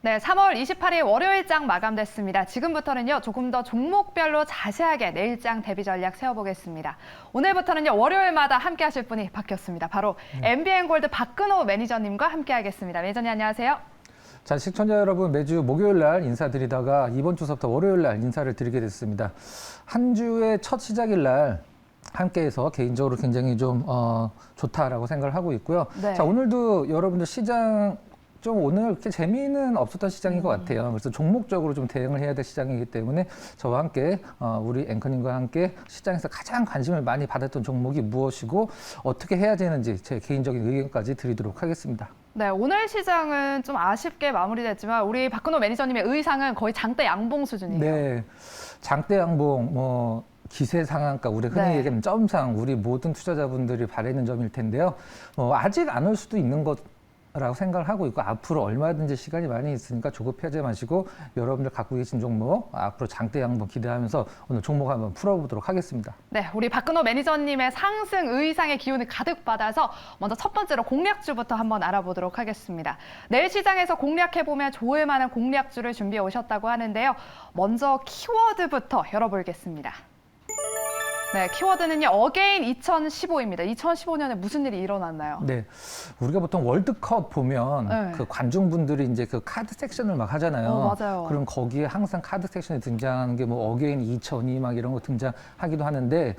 네, 3월 28일 월요일장 마감됐습니다. 지금부터는요, 조금 더 종목별로 자세하게 내일장 대비 전략 세워보겠습니다. 오늘부터는요, 월요일마다 함께 하실 분이 바뀌었습니다. 바로 MBN골드 박근호 매니저님과 함께 하겠습니다. 매니저님 안녕하세요. 자, 시청자 여러분, 매주 목요일 날 인사드리다가 이번 주서부터 월요일 날 인사를 드리게 됐습니다. 한 주의 첫 시작일 날 함께해서 개인적으로 굉장히 좀 좋다라고 생각을 하고 있고요. 네. 자, 오늘도 여러분들 시장 좀 오늘 그렇게 재미는 없었던 시장인 것 같아요. 그래서 종목적으로 좀 대응을 해야 될 시장이기 때문에 저와 함께 우리 앵커님과 함께 시장에서 가장 관심을 많이 받았던 종목이 무엇이고 어떻게 해야 되는지 제 개인적인 의견까지 드리도록 하겠습니다. 네, 오늘 시장은 좀 아쉽게 마무리됐지만 우리 박근호 매니저님의 의상은 거의 장대 양봉 수준이에요. 네, 장대 양봉 기세 상한가, 우리 흔히 네. 얘기하는 점상, 우리 모든 투자자분들이 바라는 점일 텐데요. 아직 안 올 수도 있는 것라고 생각을 하고 있고, 앞으로 얼마든지 시간이 많이 있으니까 조급해하지 마시고 여러분들 갖고 계신 종목 앞으로 장대 양봉 기대하면서 오늘 종목 한번 풀어보도록 하겠습니다. 네, 우리 박근호 매니저님의 상승 의상의 기운을 가득 받아서 먼저 첫 번째로 공략주부터 한번 알아보도록 하겠습니다. 내일 시장에서 공략해보면 좋을 만한 공략주를 준비해 오셨다고 하는데요. 먼저 키워드부터 열어보겠습니다. 네, 키워드는요, 어게인 2015입니다. 2015년에 무슨 일이 일어났나요? 네, 우리가 보통 월드컵 보면 네. 그 관중분들이 이제 그 카드 섹션을 막 하잖아요. 맞아요. 그럼 거기에 항상 카드 섹션에 등장하는 게 뭐 어게인 2002 막 이런 거 등장하기도 하는데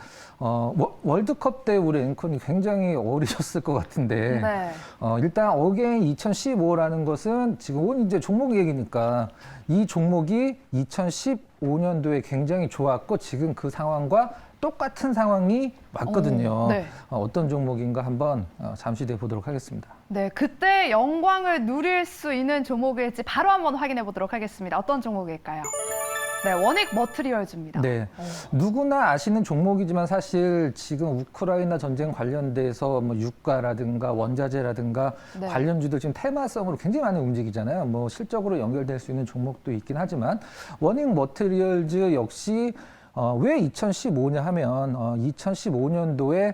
월드컵 때 우리 앵커님 굉장히 어리셨을 것 같은데 네. 일단 어게인 2015라는 것은 지금은 이제 종목 얘기니까 이 종목이 2015년도에 굉장히 좋았고 지금 그 상황과 똑같은 상황이 왔거든요. 네. 어떤 종목인가 한번 잠시 뒤에 보도록 하겠습니다. 네, 그때 영광을 누릴 수 있는 종목일지 바로 한번 확인해 보도록 하겠습니다. 어떤 종목일까요? 네, 원익 머트리얼즈입니다. 네, 누구나 아시는 종목이지만 사실 지금 우크라이나 전쟁 관련돼서 뭐 유가라든가 원자재라든가 네. 관련주들 지금 테마성으로 굉장히 많이 움직이잖아요. 뭐 실적으로 연결될 수 있는 종목도 있긴 하지만 원익 머트리얼즈 역시 왜 2015년 하면 2015년도에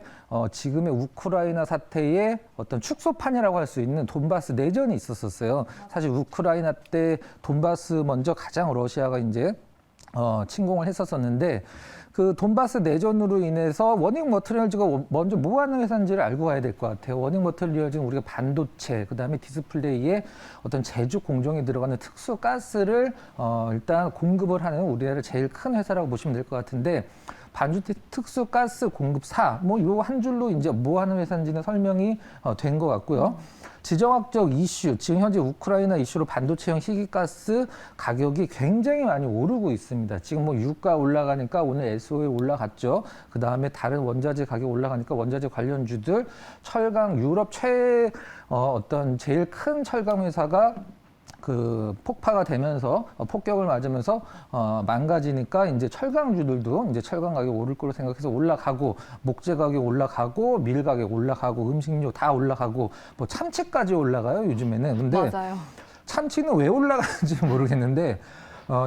지금의 우크라이나 사태의 어떤 축소판이라고 할 수 있는 돈바스 내전이 있었어요. 사실 우크라이나 때 돈바스 먼저 가장 러시아가 이제 침공을 했었었는데 그 돈바스 내전으로 인해서 원익 머트리얼즈가 먼저 뭐 하는 회사인지를 알고 가야 될 것 같아요. 원익 머트리얼즈는 우리가 반도체, 그다음에 디스플레이에 어떤 제조 공정에 들어가는 특수 가스를 일단 공급을 하는 우리나라 제일 큰 회사라고 보시면 될 것 같은데 반도체 특수 가스 공급사 뭐 요 한 줄로 이제 뭐 하는 회사인지는 설명이 된 것 같고요. 지정학적 이슈, 지금 현재 우크라이나 이슈로 반도체형 희귀가스 가격이 굉장히 많이 오르고 있습니다. 지금 뭐 유가 올라가니까 오늘 SO에 올라갔죠. 그 다음에 다른 원자재 가격 올라가니까 원자재 관련주들, 철강, 유럽 어떤 제일 큰 철강 회사가 그 폭파가 되면서 폭격을 맞으면서 망가지니까 이제 철강주들도 이제 철강 가격 오를 거로 생각해서 올라가고 목재 가격 올라가고 밀 가격 올라가고 음식료 다 올라가고 뭐 참치까지 올라가요 요즘에는. 근데 맞아요. 참치는 왜 올라가는지 모르겠는데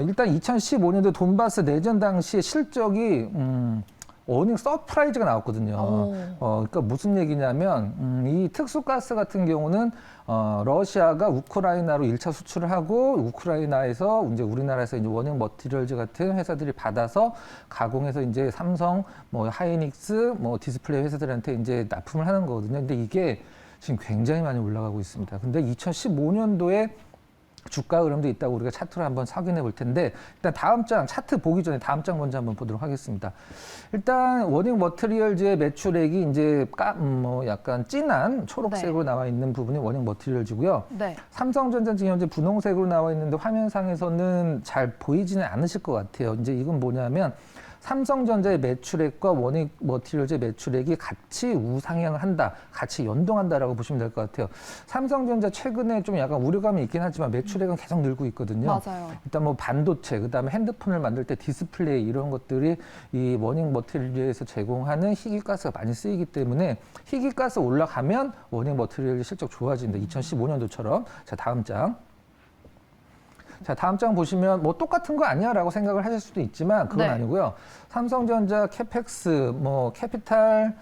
일단 2015년도 돈바스 내전 당시에 실적이 어닝 서프라이즈가 나왔거든요. 그러니까 무슨 얘기냐면 이 특수가스 같은 경우는 러시아가 우크라이나로 1차 수출을 하고 우크라이나에서 이제 우리나라에서 이제 원익 머티리얼즈 같은 회사들이 받아서 가공해서 이제 삼성, 뭐 하이닉스, 뭐 디스플레이 회사들한테 이제 납품을 하는 거거든요. 근데 이게 지금 굉장히 많이 올라가고 있습니다. 근데 2015년도에 주가 흐름도 있다고 우리가 차트를 한번 확인해 볼 텐데 일단 다음 장 차트 보기 전에 다음 장 먼저 한번 보도록 하겠습니다. 일단 원익 머티리얼즈의 매출액이 이제 약간 진한 초록색으로 나와 있는 부분이 원익 머티리얼즈고요. 네. 삼성전자는 지금 현재 분홍색으로 나와 있는데 화면상에서는 잘 보이지는 않으실 것 같아요. 이제 이건 뭐냐면 삼성전자의 매출액과 원익 머티리얼즈의 매출액이 같이 우상향을 한다, 같이 연동한다라고 보시면 될 것 같아요. 삼성전자 최근에 좀 약간 우려감이 있긴 하지만 매출액은 계속 늘고 있거든요. 맞아요. 일단 뭐 반도체, 그다음에 핸드폰을 만들 때 디스플레이 이런 것들이 이 원익 머티리얼즈에서 제공하는 희귀가스가 많이 쓰이기 때문에 희귀가스 올라가면 원익 머티리얼즈 실적 좋아진다. 2015년도처럼. 자, 다음 장. 자, 다음 장 보시면 뭐 똑같은 거 아니야 라고 생각을 하실 수도 있지만 그건 아니고요. 삼성전자 캐펙스, 뭐 캐피탈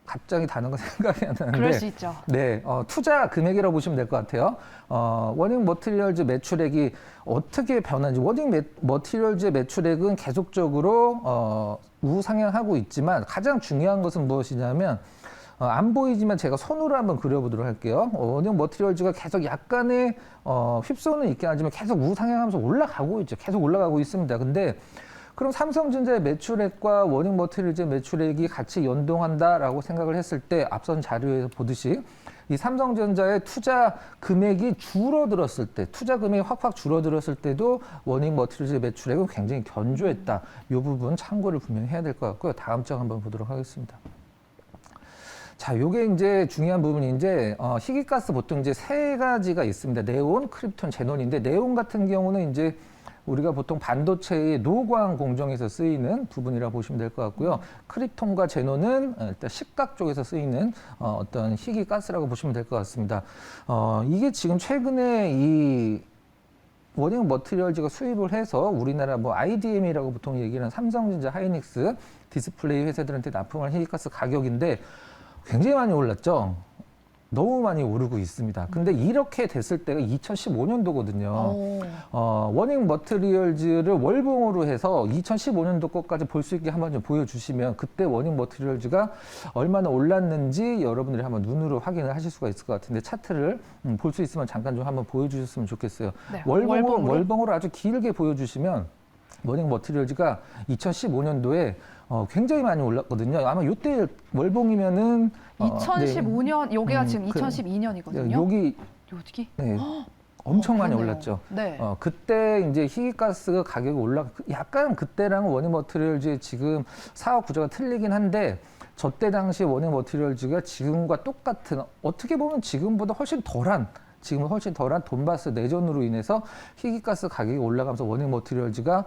갑자기 단어가 생각이 안 나는데. 그럴 수 있죠. 네, 투자 금액이라고 보시면 될 것 같아요. 워닝 머티리얼즈 매출액이 어떻게 변하는지. 워닝 머티리얼즈의 매출액은 계속적으로 우상향하고 있지만 가장 중요한 것은 무엇이냐면 안 보이지만 제가 손으로 한번 그려보도록 할게요. 워닝 머티리얼즈가 계속 약간의 휩소는 있긴 하지만 계속 우상향하면서 올라가고 있죠. 계속 올라가고 있습니다. 근데 그럼 삼성전자의 매출액과 워닝 머티리얼즈의 매출액이 같이 연동한다라고 생각을 했을 때 앞선 자료에서 보듯이 이 삼성전자의 투자 금액이 줄어들었을 때, 투자 금액이 확확 줄어들었을 때도 워닝 머티리얼즈의 매출액은 굉장히 견조했다. 이 부분 참고를 분명히 해야 될 것 같고요. 다음 장 한번 보도록 하겠습니다. 자, 요게 이제 중요한 부분이 이제 희귀가스 보통 이제 세 가지가 있습니다. 네온, 크립톤, 제논인데 네온 같은 경우는 이제 우리가 보통 반도체의 노광 공정에서 쓰이는 부분이라고 보시면 될 것 같고요. 크립톤과 제논은 일단 식각 쪽에서 쓰이는 어떤 희귀가스라고 보시면 될 것 같습니다. 이게 지금 최근에 이 워닝 머티리얼즈가 수입을 해서 우리나라 뭐 IDM이라고 보통 얘기하는 삼성전자, 하이닉스, 디스플레이 회사들한테 납품한 희귀가스 가격인데 굉장히 많이 올랐죠. 너무 많이 오르고 있습니다. 근데 이렇게 됐을 때가 2015년도거든요. 워닝 머티리얼즈를 월봉으로 해서 2015년도 것까지 볼 수 있게 한번 좀 보여주시면 그때 워닝 머티리얼즈가 얼마나 올랐는지 여러분들이 한번 눈으로 확인을 하실 수가 있을 것 같은데 차트를 볼 수 있으면 잠깐 좀 한번 보여주셨으면 좋겠어요. 네, 월봉으로 아주 길게 보여주시면 워닝 머티리얼즈가 2015년도에 굉장히 많이 올랐거든요. 아마 이때 월봉이면은 2015년 여기가 지금 그 2022년이거든요. 여기 네, 엄청 많이 그러네요. 올랐죠. 네. 그때 이제 희귀가스가 가격이 약간 그때랑 워닝 머티리얼즈의 지금 사업 구조가 틀리긴 한데 저때 당시 워닝 머티리얼즈가 지금과 똑같은 어떻게 보면 지금보다 훨씬 덜한 돈바스 내전으로 인해서 희귀가스 가격이 올라가면서 워닝 머티리얼즈가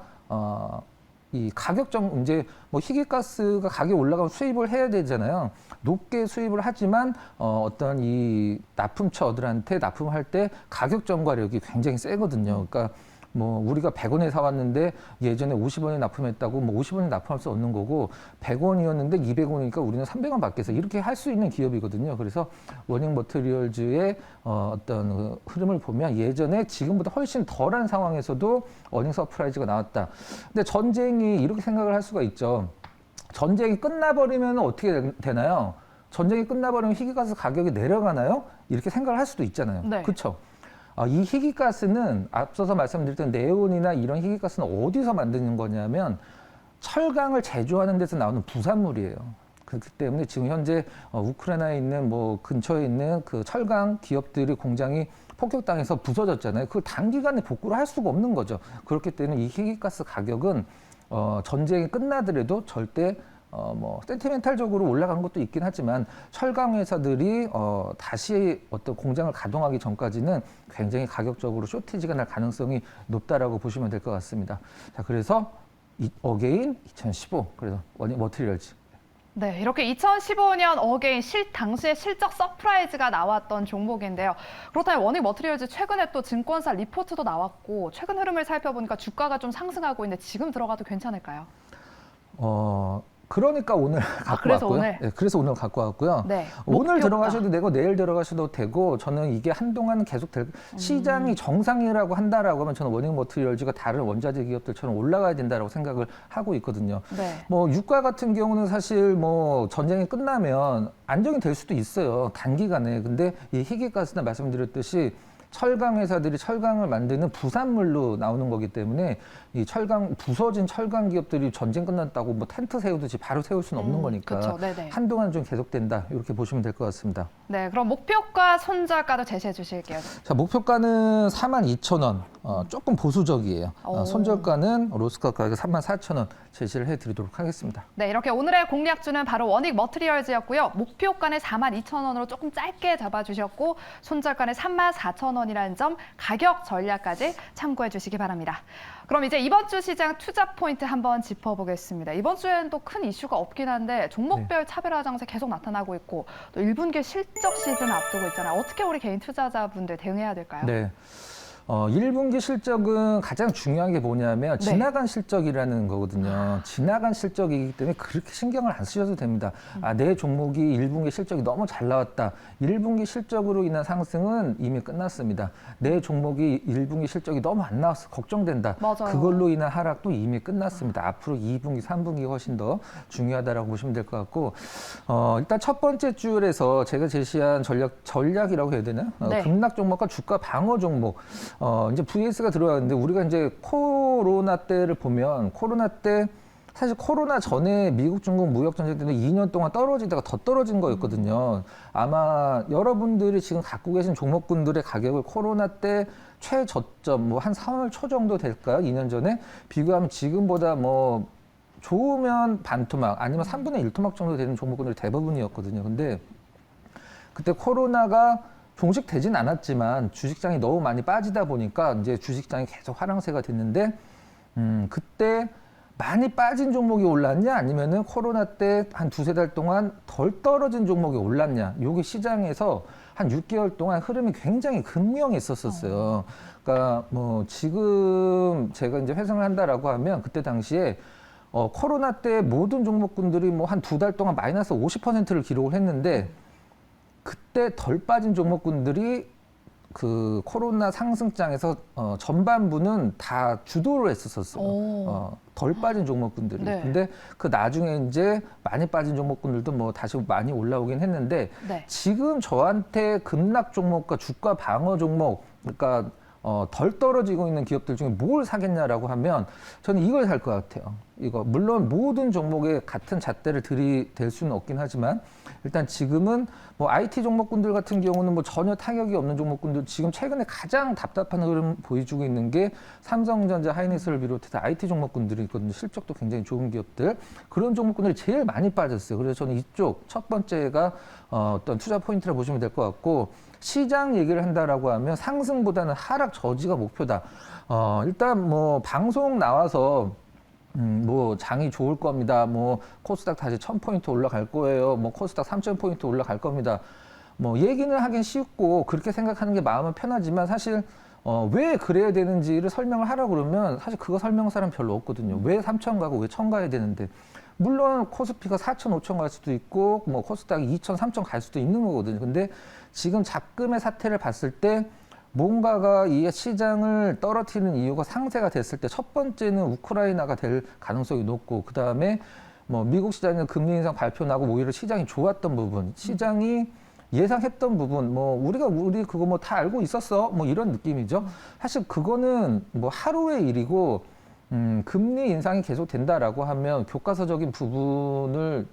이 가격적 이제 뭐 희귀가스가 가격이 올라가면 수입을 해야 되잖아요. 높게 수입을 하지만 어떤 이 납품처들한테 납품할 때 가격 전가력이 굉장히 세거든요. 그러니까 뭐 우리가 100원에 사왔는데 예전에 50원에 납품했다고 뭐 50원에 납품할 수 없는 거고 100원이었는데 200원이니까 우리는 300원 받겠어. 이렇게 할 수 있는 기업이거든요. 그래서 워닝 머티리얼즈의 어떤 그 흐름을 보면 예전에 지금보다 훨씬 덜한 상황에서도 어닝 서프라이즈가 나왔다. 근데 전쟁이 이렇게 생각을 할 수가 있죠. 전쟁이 끝나버리면 어떻게 되나요? 전쟁이 끝나버리면 희귀가스 가격이 내려가나요? 이렇게 생각을 할 수도 있잖아요. 네. 그렇죠? 이 희귀가스는 앞서서 말씀드렸던 네온이나 이런 희귀가스는 어디서 만드는 거냐면 철강을 제조하는 데서 나오는 부산물이에요. 그렇기 때문에 지금 현재 우크라이나에 있는 뭐 근처에 있는 그 철강 기업들이 공장이 폭격당해서 부서졌잖아요. 그걸 단기간에 복구를 할 수가 없는 거죠. 그렇기 때문에 이 희귀가스 가격은 전쟁이 끝나더라도 절대 뭐 센티멘탈적으로 올라간 것도 있긴 하지만 철강 회사들이 다시 어떤 공장을 가동하기 전까지는 굉장히 가격적으로 쇼티지가 날 가능성이 높다라고 보시면 될 것 같습니다. 자, 그래서 어게인 2015 그래서 워닝 머티리얼즈. 네, 이렇게 2015년 어게인 당시에 실적 서프라이즈가 나왔던 종목인데요. 그렇다면 워닝 머티리얼즈 최근에 또 증권사 리포트도 나왔고 최근 흐름을 살펴보니까 주가가 좀 상승하고 있는데 지금 들어가도 괜찮을까요? 그러니까 오늘 갖고 그래서 왔고요. 오늘? 네, 그래서 오늘 갖고 왔고요. 네, 오늘 목표가. 들어가셔도 되고 내일 들어가셔도 되고 저는 이게 한동안 계속 시장이 정상이라고 한다라고 하면 저는 워닝 머티리얼즈가 다른 원자재 기업들처럼 올라가야 된다라고 생각을 하고 있거든요. 네. 뭐 유가 같은 경우는 사실 뭐 전쟁이 끝나면 안정이 될 수도 있어요. 단기간에. 근데 이 희귀가스는 말씀드렸듯이 철강 회사들이 철강을 만드는 부산물로 나오는 거기 때문에 이 부서진 철강 기업들이 전쟁 끝났다고 뭐 텐트 세우듯이 바로 세울 수는 없는 거니까 그쵸, 네네. 한동안 좀 계속된다 이렇게 보시면 될 것 같습니다. 네, 그럼 목표가 손절가도 제시해 주실게요. 자, 목표가는 42,000원, 조금 보수적이에요. 오. 손절가는 로스가 가격 34,000원 제시를 해드리도록 하겠습니다. 네, 이렇게 오늘의 공략주는 바로 워닝 머티리얼즈였고요. 목표가는 42,000원으로 조금 짧게 잡아주셨고 손절가는 34,000원이라는 점 가격 전략까지 참고해 주시기 바랍니다. 그럼 이제 이번 주 시장 투자 포인트 한번 짚어보겠습니다. 이번 주에는 또 큰 이슈가 없긴 한데 종목별 차별화 장세 계속 나타나고 있고 또 1분기 실적 시즌 앞두고 있잖아요. 어떻게 우리 개인 투자자분들 대응해야 될까요? 네. 1분기 실적은 가장 중요한 게 뭐냐면 네. 지나간 실적이라는 거거든요. 지나간 실적이기 때문에 그렇게 신경을 안 쓰셔도 됩니다. 내 종목이 1분기 실적이 너무 잘 나왔다. 1분기 실적으로 인한 상승은 이미 끝났습니다. 내 종목이 1분기 실적이 너무 안 나왔어. 걱정된다. 맞아요. 그걸로 인한 하락도 이미 끝났습니다. 앞으로 2분기, 3분기가 훨씬 더 중요하다라고 보시면 될 것 같고, 일단 첫 번째 줄에서 제가 제시한 전략이라고 해야 되나? 네. 급락 종목과 주가 방어 종목. 이제 VS가 들어가는데 우리가 이제 코로나 때를 보면 코로나 때 사실 코로나 전에 미국 중국 무역 전쟁 때는 2년 동안 떨어지다가 더 떨어진 거였거든요. 아마 여러분들이 지금 갖고 계신 종목군들의 가격을 코로나 때 최저점 뭐 한 3월 초 정도 될까요? 2년 전에 비교하면 지금보다 뭐 좋으면 반토막 아니면 3분의 1토막 정도 되는 종목군들이 대부분이었거든요. 근데 그때 코로나가 종식되진 않았지만 주식장이 너무 많이 빠지다 보니까 이제 주식장이 계속 하락세가 됐는데 그때 많이 빠진 종목이 올랐냐 아니면은 코로나 때 한 두세 달 동안 덜 떨어진 종목이 올랐냐 요게 시장에서 한 6개월 동안 흐름이 굉장히 극명했었어요. 그러니까 뭐 지금 제가 이제 회상을 한다라고 하면 그때 당시에 코로나 때 모든 종목군들이 뭐 한 두 달 동안 마이너스 50%를 기록을 했는데 그때 덜 빠진 종목군들이 그 코로나 상승장에서 전반부는 다 주도를 했었어요. 덜 빠진 종목군들이. 네. 근데 그 나중에 이제 많이 빠진 종목군들도 뭐 다시 많이 올라오긴 했는데 네. 지금 저한테 급락 종목과 주가 방어 종목, 그러니까 덜 떨어지고 있는 기업들 중에 뭘 사겠냐라고 하면 저는 이걸 살 것 같아요. 이거 물론 모든 종목에 같은 잣대를 들이댈 수는 없긴 하지만 일단 지금은 뭐 IT 종목군들 같은 경우는 뭐 전혀 타격이 없는 종목군들 지금 최근에 가장 답답한 흐름 보여주고 있는 게 삼성전자, 하이닉스를 비롯해서 IT 종목군들이 있거든요. 실적도 굉장히 좋은 기업들 그런 종목군들이 제일 많이 빠졌어요. 그래서 저는 이쪽 첫 번째가 어떤 투자 포인트를 보시면 될 것 같고 시장 얘기를 한다라고 하면 상승보다는 하락 저지가 목표다. 일단 뭐 방송 나와서 뭐 장이 좋을 겁니다. 뭐 코스닥 다시 1000포인트 올라갈 거예요. 뭐 코스닥 3000포인트 올라갈 겁니다. 뭐 얘기는 하긴 쉽고 그렇게 생각하는 게 마음은 편하지만 사실 왜 그래야 되는지를 설명을 하라고 그러면 사실 그거 설명할 사람 별로 없거든요. 왜 3000 가고 왜 1000 가야 되는데 물론 코스피가 4000, 5000 갈 수도 있고 뭐 코스닥이 2000, 3000 갈 수도 있는 거거든요. 근데 지금 잡금의 사태를 봤을 때 뭔가가 이 시장을 떨어뜨리는 이유가 상세가 됐을 때 첫 번째는 우크라이나가 될 가능성이 높고 그 다음에 뭐 미국 시장은 금리 인상 발표 나고 오히려 시장이 좋았던 부분, 시장이 예상했던 부분, 뭐 우리 그거 뭐 다 알고 있었어, 뭐 이런 느낌이죠. 사실 그거는 뭐 하루의 일이고 금리 인상이 계속 된다라고 하면 교과서적인 부분을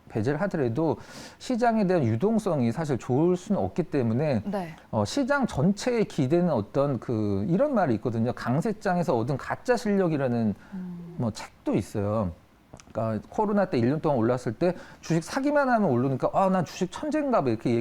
배제를 하더라도 시장에 대한 유동성이 사실 좋을 수는 없기 때문에 네. 시장 전체에 기대는 어떤 그 이런 말이 있거든요. 강세장에서 얻은 가짜 실력이라는 뭐 책도 있어요. 그러니까 코로나 때 1년 동안 올랐을 때 주식 사기만 하면 오르니까 난 주식 천재인가 봐 이렇게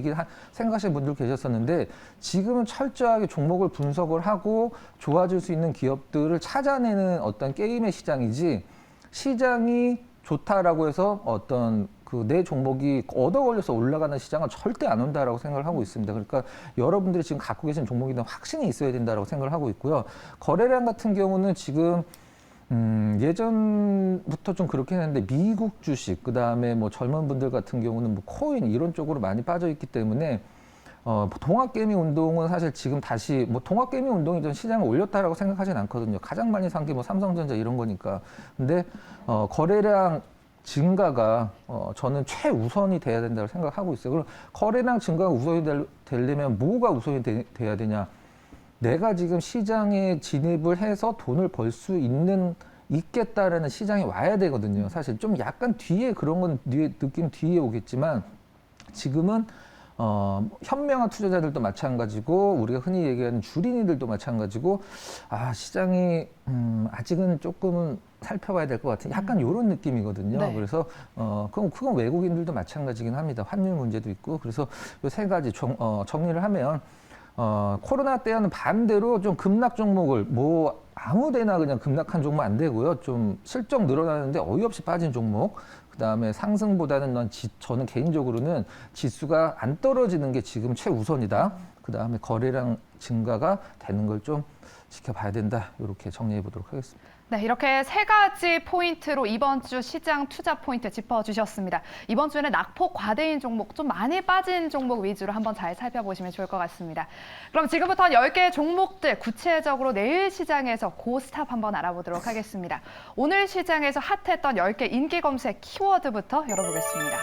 생각하시는 분들 계셨었는데 지금은 철저하게 종목을 분석을 하고 좋아질 수 있는 기업들을 찾아내는 어떤 게임의 시장이지 시장이 좋다라고 해서 어떤 그 내 종목이 얻어 걸려서 올라가는 시장은 절대 안 온다라고 생각을 하고 있습니다. 그러니까 여러분들이 지금 갖고 계신 종목에 대한 확신이 있어야 된다라고 생각을 하고 있고요. 거래량 같은 경우는 지금 예전부터 좀 그렇긴 했는데 미국 주식 그다음에 뭐 젊은 분들 같은 경우는 뭐 코인 이런 쪽으로 많이 빠져 있기 때문에 동학개미 운동은 사실 지금 다시 뭐 동학개미 운동이 전 시장을 올렸다라고 생각하진 않거든요. 가장 많이 산 게 뭐 삼성전자 이런 거니까. 근데 거래량 증가가 저는 최우선이 돼야 된다고 생각하고 있어요. 그럼 거래량 증가가 우선이 되려면 뭐가 우선이 돼야 되냐? 내가 지금 시장에 진입을 해서 돈을 벌 수 있겠다라는 시장이 와야 되거든요. 사실 좀 약간 뒤에 그런 건 느낌 뒤에 오겠지만 지금은 현명한 투자자들도 마찬가지고 우리가 흔히 얘기하는 주린이들도 마찬가지고 시장이 아직은 조금은 살펴봐야 될 것 같은 약간 이런 느낌이거든요. 네. 그래서 그건 외국인들도 마찬가지긴 합니다. 환율 문제도 있고 그래서 이 세 가지 정리를 하면 코로나 때와는 반대로 좀 급락 종목을 뭐 아무데나 그냥 급락한 종목 안 되고요. 좀 실적 늘어나는데 어이없이 빠진 종목. 그다음에 상승보다는 저는 개인적으로는 지수가 안 떨어지는 게 지금 최우선이다. 그다음에 거래량 증가가 되는 걸 좀 지켜봐야 된다. 이렇게 정리해 보도록 하겠습니다. 네, 이렇게 세 가지 포인트로 이번 주 시장 투자 포인트 짚어주셨습니다. 이번 주에는 낙폭 과대인 종목, 좀 많이 빠진 종목 위주로 한번 잘 살펴보시면 좋을 것 같습니다. 그럼 지금부터는 10개의 종목들 구체적으로 내일 시장에서 고스탑 한번 알아보도록 하겠습니다. 오늘 시장에서 핫했던 10개 인기 검색 키워드부터 열어보겠습니다.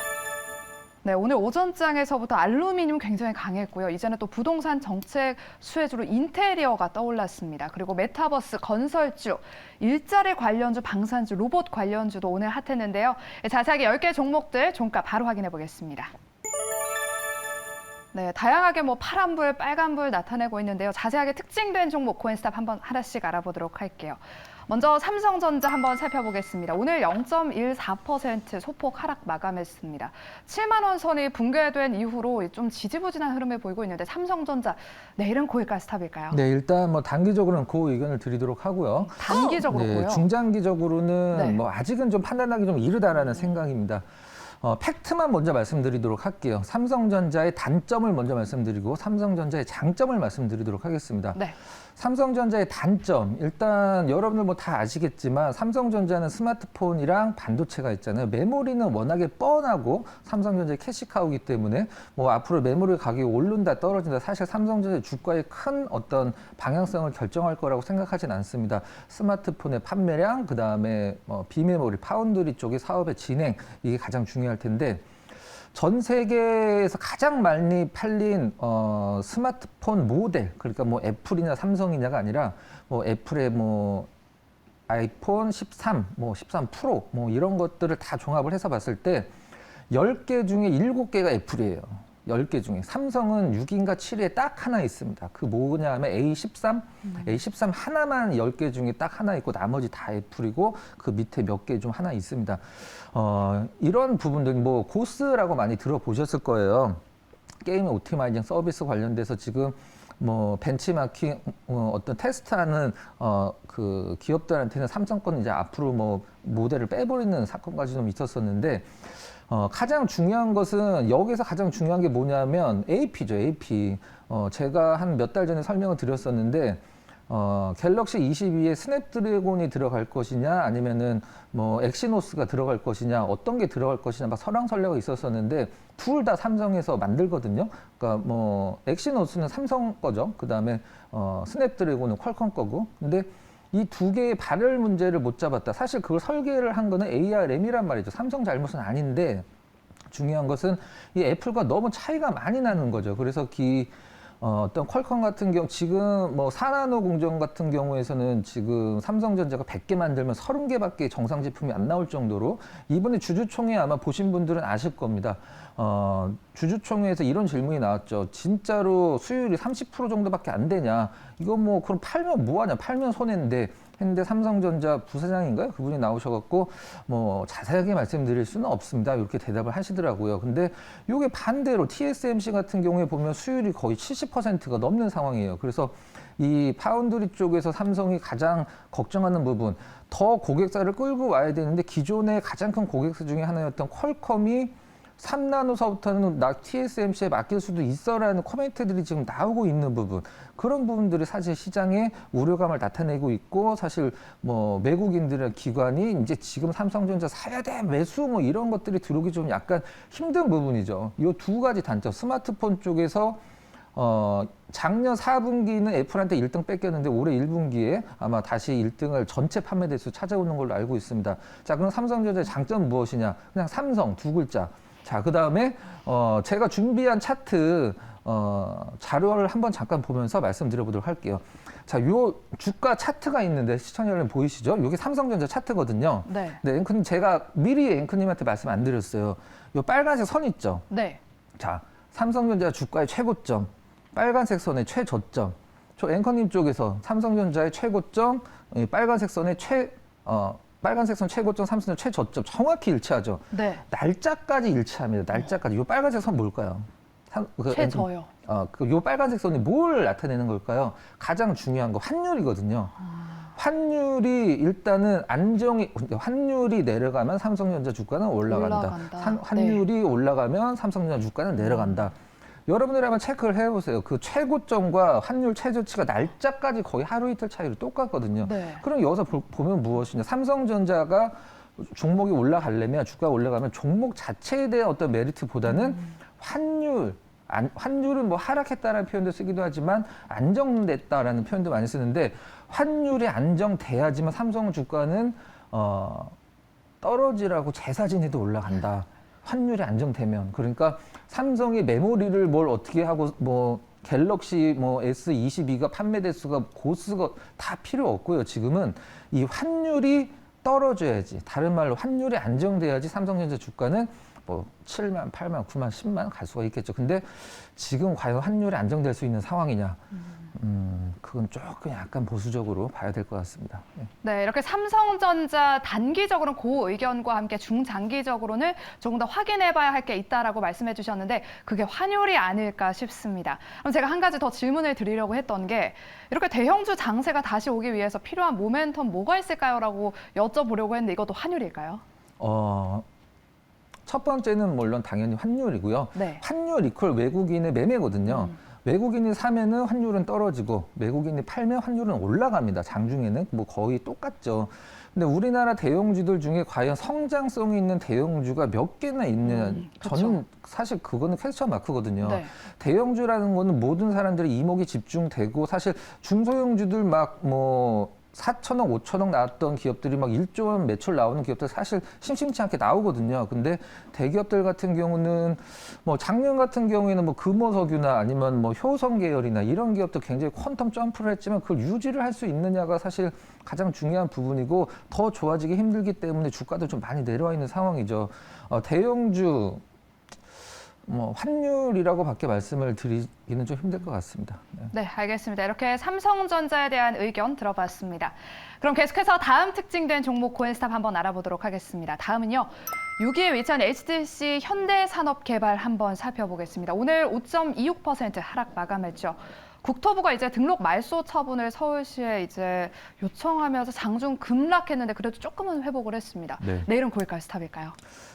네, 오늘 오전장에서부터 알루미늄 굉장히 강했고요. 이제는 또 부동산 정책 수혜주로 인테리어가 떠올랐습니다. 그리고 메타버스, 건설주, 일자리 관련주, 방산주, 로봇 관련주도 오늘 핫했는데요. 자세하게 10개 종목들 종가 바로 확인해 보겠습니다. 네, 다양하게 파란불, 빨간불 나타내고 있는데요. 자세하게 특징된 종목 코인스탑 한번 하나씩 알아보도록 할게요. 먼저 삼성전자 한번 살펴보겠습니다. 오늘 0.14% 소폭 하락 마감했습니다. 7만 원 선이 붕괴된 이후로 좀 지지부진한 흐름을 보이고 있는데 삼성전자 내일은 고일까 스탑일까요? 네, 일단 단기적으로는 그 의견을 드리도록 하고요. 단기적으로고요. 네, 중장기적으로는 네. 아직은 좀 판단하기 좀 이르다라는 생각입니다. 팩트만 먼저 말씀드리도록 할게요. 삼성전자의 단점을 먼저 말씀드리고 삼성전자의 장점을 말씀드리도록 하겠습니다. 네. 삼성전자의 단점, 일단 여러분들 다 아시겠지만 삼성전자는 스마트폰이랑 반도체가 있잖아요. 메모리는 워낙에 뻔하고 삼성전자의 캐시카우이기 때문에 앞으로 메모리 가격이 오른다 떨어진다 사실 삼성전자 주가의 큰 어떤 방향성을 결정할 거라고 생각하진 않습니다. 스마트폰의 판매량, 그다음에 비메모리, 파운드리 쪽의 사업의 진행, 이게 가장 중요할 텐데 전 세계에서 가장 많이 팔린 스마트폰 모델, 그러니까 애플이냐 삼성이냐가 아니라 애플의 아이폰 13, 13 프로 이런 것들을 다 종합을 해서 봤을 때 10개 중에 7개가 애플이에요. 10개 중에. 삼성은 6인가 7위에 딱 하나 있습니다. 그 뭐냐 하면 A13? A13 하나만 10개 중에 딱 하나 있고 나머지 다 애플이고 그 밑에 몇 개 좀 하나 있습니다. 이런 부분들 고스라고 많이 들어보셨을 거예요. 게임 오티마이징 서비스 관련돼서 지금 벤치마킹 어떤 테스트하는 그 기업들한테는 삼성 거는 이제 앞으로 모델을 빼버리는 사건까지 좀 있었었는데 가장 중요한 것은 여기서 가장 중요한 게 뭐냐면 AP죠, AP. 제가 한 몇 달 전에 설명을 드렸었는데 갤럭시 22에 스냅드래곤이 들어갈 것이냐 아니면은 엑시노스가 들어갈 것이냐 어떤 게 들어갈 것이냐 막 설왕설래가 있었었는데 둘 다 삼성에서 만들거든요. 그러니까 엑시노스는 삼성 거죠. 그다음에 스냅드래곤은 퀄컴 거고. 근데 이 두 개의 발열 문제를 못 잡았다. 사실 그걸 설계를 한 거는 ARM이란 말이죠. 삼성 잘못은 아닌데 중요한 것은 이 애플과 너무 차이가 많이 나는 거죠. 그래서 어떤 퀄컴 같은 경우 지금 4나노 공정 같은 경우에서는 지금 삼성전자가 100개 만들면 30개밖에 정상 제품이 안 나올 정도로 이번에 주주총회 아마 보신 분들은 아실 겁니다. 주주총회에서 이런 질문이 나왔죠. 진짜로 수율이 30% 정도밖에 안 되냐? 이거 그럼 팔면 뭐하냐? 팔면 손해인데 했는데 삼성전자 부사장인가요? 그분이 나오셔갖고 자세하게 말씀드릴 수는 없습니다. 이렇게 대답을 하시더라고요. 근데 이게 반대로 TSMC 같은 경우에 보면 수율이 거의 70%가 넘는 상황이에요. 그래서 이 파운드리 쪽에서 삼성이 가장 걱정하는 부분, 더 고객사를 끌고 와야 되는데 기존의 가장 큰 고객사 중에 하나였던 퀄컴이 3나노서부터는 TSMC에 맡길 수도 있어라는 코멘트들이 지금 나오고 있는 부분, 그런 부분들이 사실 시장에 우려감을 나타내고 있고, 사실 외국인들의 기관이 이제 지금 삼성전자 사야 돼 매수 이런 것들이 들어오기 좀 약간 힘든 부분이죠. 이 두 가지 단점, 스마트폰 쪽에서 작년 4분기는 애플한테 1등 뺏겼는데 올해 1분기에 아마 다시 1등을 전체 판매 대수 찾아오는 걸로 알고 있습니다. 자, 그럼 삼성전자의 장점은 무엇이냐? 그냥 삼성 두 글자. 자, 그 다음에 제가 준비한 차트 자료를 한번 잠깐 보면서 말씀드려보도록 할게요. 자, 요 주가 차트가 있는데 시청자 여러분 보이시죠? 이게 삼성전자 차트거든요. 네. 네, 앵커님 제가 미리 앵커님한테 말씀 안 드렸어요. 요 빨간색 선 있죠? 네. 자, 삼성전자 주가의 최고점, 빨간색 선의 최저점. 저 앵커님 쪽에서 삼성전자의 최고점, 빨간색 선의 빨간색 선 최고점, 삼성전자 최저점 최정확히 일치하죠. 네. 날짜까지 일치합니다. 날짜까지. 이 빨간색 선 뭘까요? 최저요. 요 빨간색 선이 뭘 나타내는 걸까요? 가장 중요한 거 환율이거든요. 환율이 일단은 환율이 내려가면 삼성전자 주가는 올라간다. 환율이 올라가면 삼성전자 주가는 내려간다. 여러분들이 한번 체크를 해보세요. 그 최고점과 환율 최저치가 날짜까지 거의 하루 이틀 차이로 똑같거든요. 네. 그럼 여기서 보면 무엇이냐. 삼성전자가 종목이 올라가려면, 주가가 올라가면 종목 자체에 대한 어떤 메리트보다는 환율은 뭐 하락했다라는 표현도 쓰기도 하지만 안정됐다라는 표현도 많이 쓰는데, 환율이 안정돼야지만 삼성 주가는 떨어지라고 제사진해도 올라간다. 환율이 안정되면. 그러니까 삼성이 메모리를 뭘 어떻게 하고 뭐 갤럭시 뭐 S22가 판매 대수가 고수가 다 필요 없고요. 지금은 이 환율이 떨어져야지. 다른 말로 환율이 안정돼야지 삼성전자 주가는 뭐 7만, 8만, 9만, 10만 갈 수가 있겠죠. 근데 지금 과연 환율이 안정될 수 있는 상황이냐? 그건 조금 약간 보수적으로 봐야 될 것 같습니다. 네. 네, 이렇게 삼성전자 단기적으로는 그 의견과 함께 중장기적으로는 조금 더 확인해봐야 할 게 있다라고 말씀해 주셨는데 그게 환율이 아닐까 싶습니다. 그럼 제가 한 가지 더 질문을 드리려고 했던 게 이렇게 대형주 장세가 다시 오기 위해서 필요한 모멘텀 뭐가 있을까요? 라고 여쭤보려고 했는데 이것도 환율일까요? 첫 번째는 물론 당연히 환율이고요. 네. 환율 이퀄 외국인의 매매거든요. 외국인이 사면은 환율은 떨어지고 외국인이 팔면 환율은 올라갑니다. 장중에는 뭐 거의 똑같죠. 근데 우리나라 대형주들 중에 과연 성장성이 있는 대형주가 몇 개나 있느냐. 저는 사실 그거는 퀘스천 마크거든요. 네. 대형주라는 거는 모든 사람들의 이목이 집중되고 사실 중소형주들 막 뭐 4천억, 5천억 나왔던 기업들이 막 1조 원 매출 나오는 기업들 사실 심심치 않게 나오거든요. 근데 대기업들 같은 경우는 뭐 작년 같은 경우에는 뭐 금호석유나 아니면 뭐 효성 계열이나 이런 기업도 굉장히 퀀텀 점프를 했지만 그걸 유지를 할 수 있느냐가 사실 가장 중요한 부분이고 더 좋아지기 힘들기 때문에 주가도 좀 많이 내려와 있는 상황이죠. 대형주 뭐 환율이라고밖에 말씀을 드리기는 좀 힘들 것 같습니다. 네. 네, 알겠습니다. 이렇게 삼성전자에 대한 의견 들어봤습니다. 그럼 계속해서 다음 특징된 종목 코인스탑 한번 알아보도록 하겠습니다. 다음은요. 6위에 위치한 HTC 현대산업개발 한번 살펴보겠습니다. 오늘 5.26% 하락 마감했죠. 국토부가 이제 등록 말소 처분을 서울시에 이제 요청하면서 장중 급락했는데 그래도 조금은 회복을 했습니다. 네. 내일은 고일까요? 스탑일까요?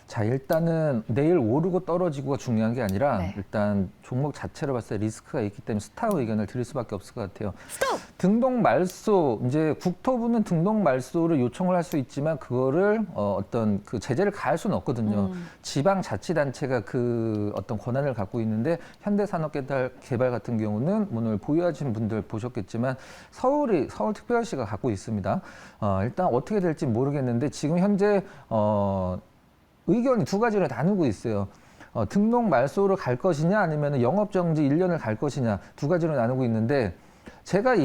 자, 일단은 내일 오르고 떨어지고가 중요한 게 아니라 네. 일단 종목 자체로 봤을 때 리스크가 있기 때문에 스탑 의견을 드릴 수밖에 없을 것 같아요. 등록 말소, 이제 국토부는 등록 말소를 요청을 할 수 있지만 그거를 어떤 그 제재를 가할 수는 없거든요. 지방자치단체가 그 어떤 권한을 갖고 있는데 현대산업개발 같은 경우는 오늘 보유하신 분들 보셨겠지만 서울특별시가 갖고 있습니다. 일단 어떻게 될지 모르겠는데 지금 현재 의견이 두 가지로 나누고 있어요. 등록 말소로 갈 것이냐 아니면 영업정지 1년을 갈 것이냐 두 가지로 나누고 있는데 제가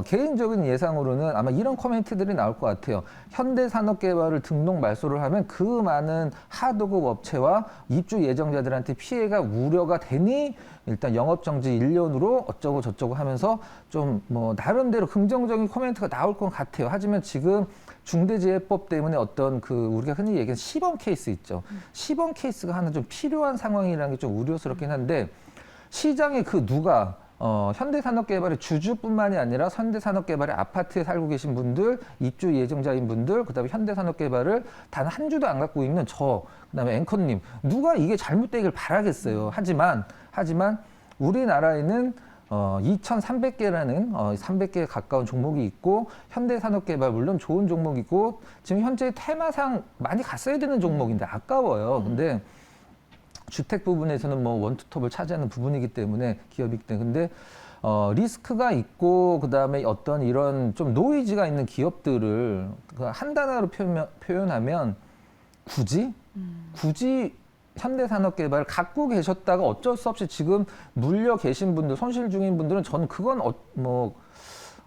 개인적인 예상으로는 아마 이런 코멘트들이 나올 것 같아요. 현대산업개발을 등록 말소를 하면 그 많은 하도급 업체와 입주 예정자들한테 피해가 우려가 되니 일단 영업정지 1년으로 어쩌고 저쩌고 하면서 좀 뭐 나름대로 긍정적인 코멘트가 나올 것 같아요. 하지만 지금 중대재해법 때문에 어떤 그 우리가 흔히 얘기하는 시범 케이스 있죠. 시범 케이스가 하나 좀 필요한 상황이라는 게 좀 우려스럽긴 한데 시장에 그 누가 현대산업개발의 주주뿐만이 아니라 현대산업개발의 아파트에 살고 계신 분들, 입주 예정자인 분들, 그다음에 현대산업개발을 단 한 주도 안 갖고 있는 저, 그다음에 앵커님, 누가 이게 잘못되길 바라겠어요. 하지만 우리나라에는 2,300개라는 300개에 가까운 종목이 있고 현대산업개발 물론 좋은 종목이고 지금 현재 테마상 많이 갔어야 되는 종목인데 아까워요. 근데 주택 부분에서는 뭐 원투톱을 차지하는 부분이기 때문에 기업이기 때문에 근데 리스크가 있고 그다음에 어떤 이런 좀 노이즈가 있는 기업들을 한 단어로 표현하면 굳이 현대산업개발 갖고 계셨다가 어쩔 수 없이 지금 물려 계신 분들, 손실 중인 분들은 저는 그건 뭐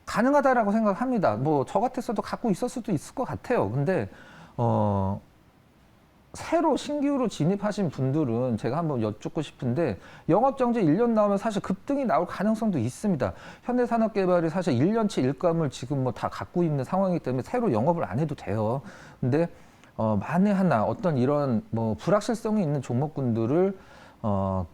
가능하다라고 생각합니다. 뭐 저 같았어도 갖고 있을 수도 있을 것 같아요. 근데 새로 신규로 진입하신 분들은 제가 한번 여쭙고 싶은데 영업정지 1년 나오면 사실 급등이 나올 가능성도 있습니다. 현대산업개발이 사실 1년치 일감을 지금 뭐 다 갖고 있는 상황이기 때문에 새로 영업을 안 해도 돼요. 근데 만에 하나 어떤 이런 뭐 불확실성이 있는 종목군들을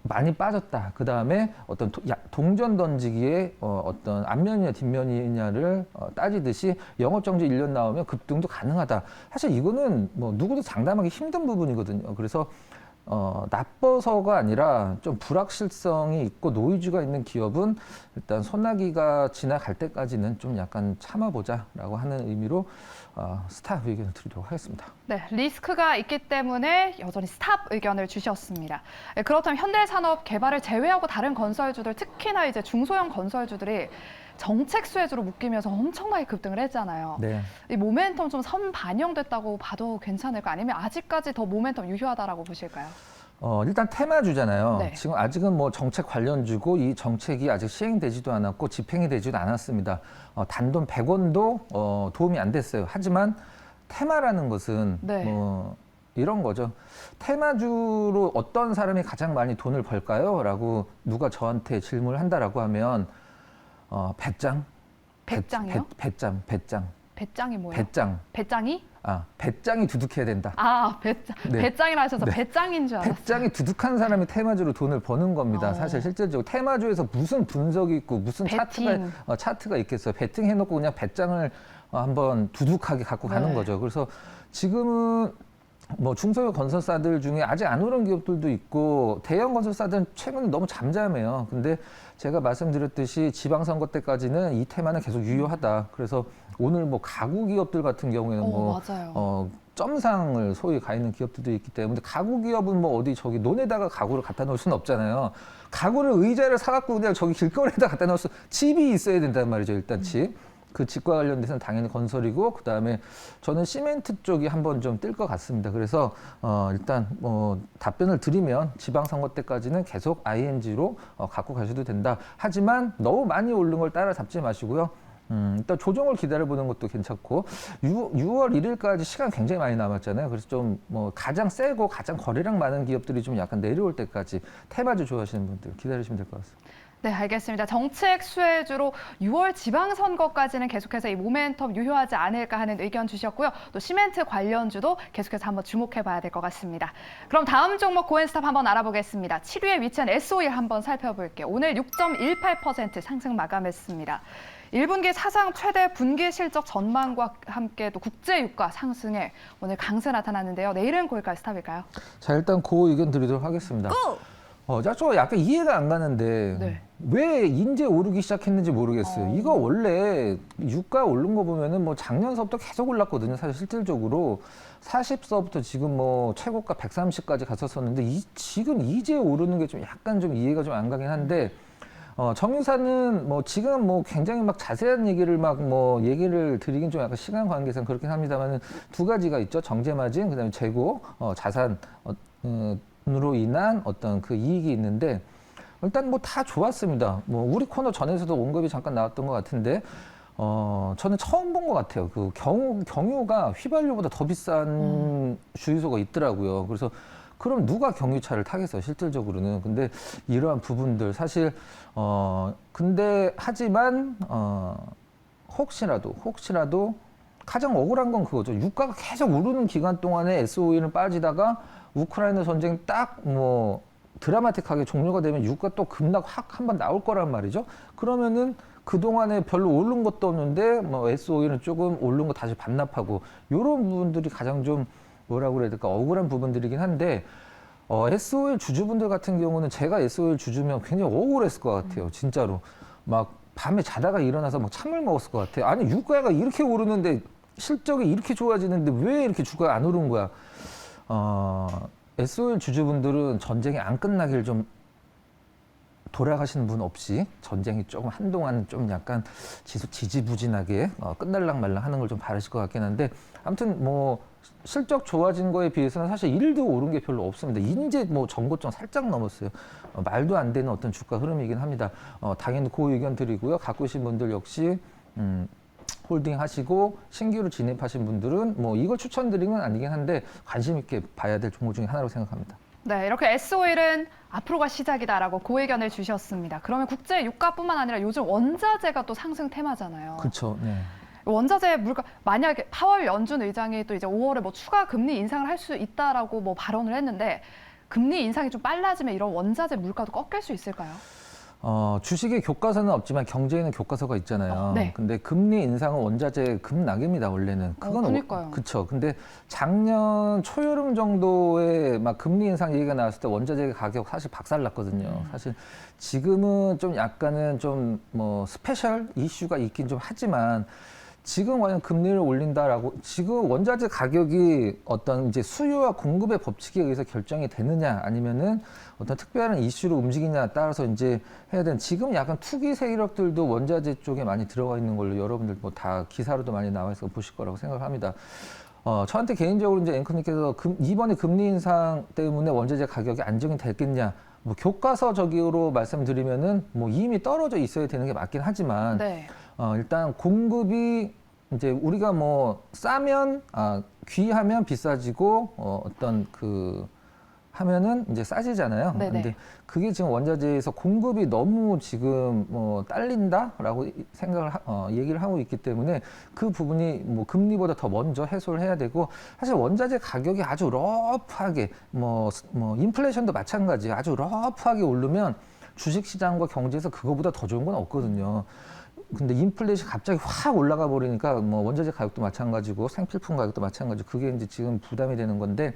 많이 빠졌다. 그 다음에 어떤 동전 던지기에 어떤 앞면이냐 뒷면이냐를 따지듯이 영업정지 1년 나오면 급등도 가능하다. 사실 이거는 뭐 누구도 장담하기 힘든 부분이거든요. 그래서 나빠서가 아니라 좀 불확실성이 있고 노이즈가 있는 기업은 일단 소나기가 지나갈 때까지는 좀 약간 참아보자라고 하는 의미로 스탑 의견을 드리도록 하겠습니다. 네, 리스크가 있기 때문에 여전히 스탑 의견을 주셨습니다. 그렇다면 현대산업 개발을 제외하고 다른 건설주들, 특히나 이제 중소형 건설주들이 정책 수혜주로 묶이면서 엄청나게 급등을 했잖아요. 네. 이 모멘텀 좀 선반영됐다고 봐도 괜찮을까? 아니면 아직까지 더 모멘텀 유효하다라고 보실까요? 일단 테마주잖아요. 네. 지금 아직은 뭐 정책 관련주고 이 정책이 아직 시행되지도 않았고 집행이 되지도 않았습니다. 단돈 100원도 도움이 안 됐어요. 하지만 테마라는 것은 네. 뭐 이런 거죠. 테마주로 어떤 사람이 가장 많이 돈을 벌까요? 라고 누가 저한테 질문을 한다라고 하면 배짱? 배짱이요? 배짱. 배짱이 뭐예요? 배짱. 배짱이? 배짱이 두둑해야 된다. 배짱. 네. 배짱이라 하셔서 네. 배짱인 줄 알았어요. 배짱이 두둑한 사람이 테마주로 돈을 버는 겁니다. 사실 실질적으로 테마주에서 무슨 분석이 있고 무슨 배팅. 차트가 있겠어요. 배팅 해놓고 그냥 배짱을 한번 두둑하게 갖고 가는 네. 거죠. 그래서 지금은 뭐 중소형 건설사들 중에 아직 안 오른 기업들도 있고 대형 건설사들은 최근에 너무 잠잠해요. 근데 제가 말씀드렸듯이 지방선거 때까지는 이 테마는 계속 유효하다. 그래서 오늘 뭐 가구 기업들 같은 경우에는 맞아요. 점상을 소위 가 있는 기업들도 있기 때문에 가구 기업은 뭐 어디 저기 논에다가 가구를 갖다 놓을 수는 없잖아요. 가구를 의자를 사갖고 그냥 저기 길거리에다 갖다 놓을 집이 있어야 된단 말이죠. 일단 집. 그 집과 관련돼서는 당연히 건설이고 그다음에 저는 시멘트 쪽이 한번 좀 뜰 것 같습니다. 그래서 일단 뭐 답변을 드리면 지방선거 때까지는 계속 ING로 갖고 가셔도 된다. 하지만 너무 많이 오른 걸 따라잡지 마시고요. 일단 조정을 기다려보는 것도 괜찮고 6월 1일까지 시간 굉장히 많이 남았잖아요. 그래서 좀 뭐 가장 세고 가장 거래량 많은 기업들이 좀 약간 내려올 때까지 테마주 좋아하시는 분들 기다리시면 될 것 같습니다. 네, 알겠습니다. 정책 수혜주로 6월 지방선거까지는 계속해서 이 모멘텀 유효하지 않을까 하는 의견 주셨고요. 또 시멘트 관련주도 계속해서 한번 주목해 봐야 될 것 같습니다. 그럼 다음 종목 고엔스탑 한번 알아보겠습니다. 7위에 위치한 SO일 한번 살펴볼게요. 오늘 6.18% 상승 마감했습니다. 1분기 사상 최대 분기 실적 전망과 함께 또 국제 유가 상승에 오늘 강세 나타났는데요. 내일은 고일까지 스탑일까요? 자, 일단 그 의견 드리도록 하겠습니다. 저 약간 이해가 안 가는데 네. 왜 이제 오르기 시작했는지 모르겠어요. 이거 원래 유가 오른 거 보면은 뭐 작년서부터 계속 올랐거든요. 사실 실질적으로 40서부터 지금 뭐 최고가 130까지 갔었었는데 지금 이제 오르는 게 좀 약간 좀 이해가 좀 안 가긴 한데 정유사는 뭐 지금 뭐 굉장히 막 자세한 얘기를 막 뭐 얘기를 드리긴 좀 약간 시간 관계상 그렇긴 합니다만은 두 가지가 있죠. 정제 마진 그다음에 재고 자산 으로 인한 어떤 그 이익이 있는데 일단 뭐 다 좋았습니다. 뭐 우리 코너 전에서도 언급이 잠깐 나왔던 것 같은데 저는 처음 본 것 같아요. 그 경유가 휘발유보다 더 비싼 주유소가 있더라고요. 그래서 그럼 누가 경유차를 타겠어요, 실질적으로는. 근데 이러한 부분들 사실 근데 하지만 혹시라도 가장 억울한 건 그거죠. 유가가 계속 오르는 기간 동안에 SOE는 빠지다가 우크라이나 전쟁 딱 뭐 드라마틱하게 종료가 되면 유가 또 급락 확 한번 나올 거란 말이죠. 그러면은 그동안에 별로 오른 것도 없는데 뭐 SOE는 조금 오른 거 다시 반납하고 이런 부분들이 가장 좀 뭐라고 그래야 될까 억울한 부분들이긴 한데 SOE 주주분들 같은 경우는 제가 SOE 주주면 굉장히 억울했을 것 같아요. 진짜로. 막 밤에 자다가 일어나서 막 참을 먹었을 것 같아요. 아니 유가가 이렇게 오르는데 실적이 이렇게 좋아지는데 왜 이렇게 주가가 안 오른 거야? SOL 주주분들은 전쟁이 안 끝나길 좀 돌아가시는 분 없이 전쟁이 조금 한동안 좀 약간 지지부진하게 끝날랑 말랑 하는 걸 좀 바라실 것 같긴 한데 아무튼 뭐 실적 좋아진 거에 비해서는 사실 1도 오른 게 별로 없습니다. 이제 뭐 전고점 살짝 넘었어요. 말도 안 되는 어떤 주가 흐름이긴 합니다. 당연히 그 의견 드리고요. 갖고 계신 분들 역시 홀딩 하시고 신규로 진입하신 분들은 뭐 이걸 추천드리는 건 아니긴 한데 관심 있게 봐야 될 종목 중에 하나로 생각합니다. 네, 이렇게 SO일은 앞으로가 시작이다라고 그 의견을 주셨습니다. 그러면 국제 유가뿐만 아니라 요즘 원자재가 또 상승 테마잖아요. 그렇죠. 네. 원자재 물가 만약에 파월 연준 의장이 또 이제 5월에 뭐 추가 금리 인상을 할 수 있다라고 뭐 발언을 했는데 금리 인상이 좀 빨라지면 이런 원자재 물가도 꺾일 수 있을까요? 주식의 교과서는 없지만 경제에는 교과서가 있잖아요. 네. 근데 금리 인상은 원자재 급락입니다, 원래는. 그러니까요. 그쵸. 근데 작년 초여름 정도에 막 금리 인상 얘기가 나왔을 때 원자재 가격 사실 박살났거든요. 사실 지금은 좀 약간은 좀 뭐 스페셜 이슈가 있긴 좀 하지만 지금 과연 금리를 올린다라고 지금 원자재 가격이 어떤 이제 수요와 공급의 법칙에 의해서 결정이 되느냐 아니면은 어떤 특별한 이슈로 움직이냐에 따라서 이제 해야 되는 지금 약간 투기 세력들도 원자재 쪽에 많이 들어가 있는 걸로 여러분들 뭐 다 기사로도 많이 나와 있어 보실 거라고 생각합니다. 저한테 개인적으로 이제 앵커님께서 이번에 금리 인상 때문에 원자재 가격이 안정이 됐겠냐? 뭐 교과서적으로 말씀드리면은 뭐 이미 떨어져 있어야 되는 게 맞긴 하지만 네. 일단 공급이 이제 우리가 뭐 싸면 귀하면 비싸지고 어떤 그 하면은 이제 싸지잖아요. 네네. 근데 그게 지금 원자재에서 공급이 너무 지금 뭐 딸린다라고 생각을 얘기를 하고 있기 때문에 그 부분이 뭐 금리보다 더 먼저 해소를 해야 되고 사실 원자재 가격이 아주 러프하게 뭐 인플레이션도 마찬가지예요. 아주 러프하게 오르면 주식시장과 경제에서 그거보다 더 좋은 건 없거든요. 근데 인플레이션이 갑자기 확 올라가 버리니까 뭐 원자재 가격도 마찬가지고 생필품 가격도 마찬가지고 그게 이제 지금 부담이 되는 건데